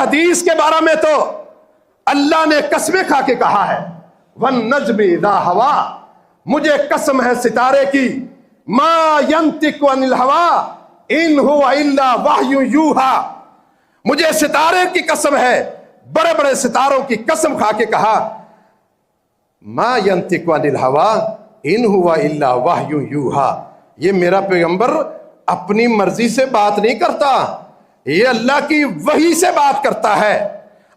حدیث کے بارے میں تو اللہ نے قسمیں کھا کے کہا ہے وَالنَّجْمِ اِذَا ہوا، مجھے قسم ہے ستارے کی، مَا يَنْطِقُ عَنِ الْهَوَىٰ إِنْ هُوَ إِلَّا وَحْيٌ يُوحَىٰ، مجھے ستارے کی قسم ہے، بڑے بڑے ستاروں کی قسم کھا کے کہا مَا يَنْطِقُ عَنِ الْهَوَىٰ إِنْ هُوَ إِلَّا وَحْيٌ يُوحَىٰ، یہ میرا پیغمبر اپنی مرضی سے بات نہیں کرتا، یہ اللہ کی وحی سے بات کرتا ہے۔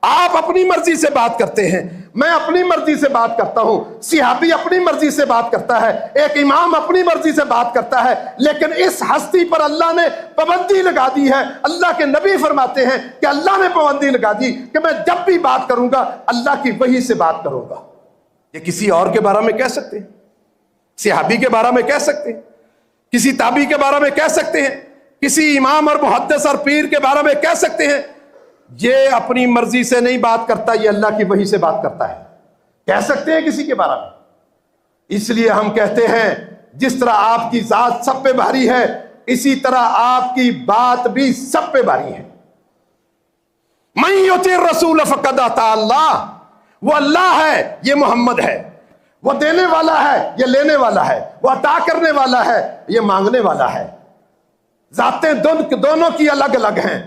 آپ اپنی مرضی سے بات کرتے ہیں، میں اپنی مرضی سے بات کرتا ہوں، صحابی اپنی مرضی سے بات کرتا ہے، ایک امام اپنی مرضی سے بات کرتا ہے، لیکن اس ہستی پر اللہ نے پابندی لگا دی ہے۔ اللہ کے نبی فرماتے ہیں کہ اللہ نے پابندی لگا دی کہ میں جب بھی بات کروں گا اللہ کی وحی سے بات کروں گا۔ یہ کسی اور کے بارے میں کہہ سکتے ہیں، صحابی کے بارے میں کہہ سکتے ہیں، کسی تابعی کے بارے میں کہہ سکتے ہیں، کسی امام اور محدث اور پیر کے بارے میں کہہ سکتے ہیں، یہ اپنی مرضی سے نہیں بات کرتا، یہ اللہ کی وحی سے بات کرتا ہے۔ کہہ سکتے ہیں کسی کے بارے میں۔ اس لیے ہم کہتے ہیں جس طرح آپ کی ذات سب پہ بھاری ہے، اسی طرح آپ کی بات بھی سب پہ بھاری ہے۔ مَن یُطِعِ الرَّسُولَ فَقَدْ اطاع اللہ، وہ اللہ ہے، یہ محمد ہے، وہ دینے والا ہے، یہ لینے والا ہے، وہ عطا کرنے والا ہے، یہ مانگنے والا ہے۔ ذاتیں دونوں کی الگ الگ ہیں،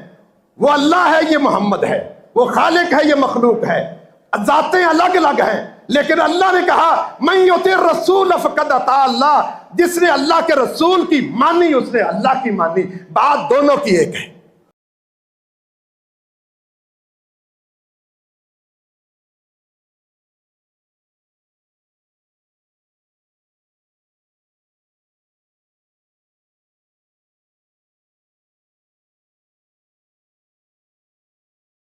وہ اللہ ہے، یہ محمد ہے، وہ خالق ہے، یہ مخلوق ہے، ذاتیں الگ الگ ہیں، لیکن اللہ نے کہا مَن یُطِعِ الرَّسُولَ فَقَدْ اطاع اللہ، جس نے اللہ کے رسول کی مانی اس نے اللہ کی مانی، بات دونوں کی ایک ہے۔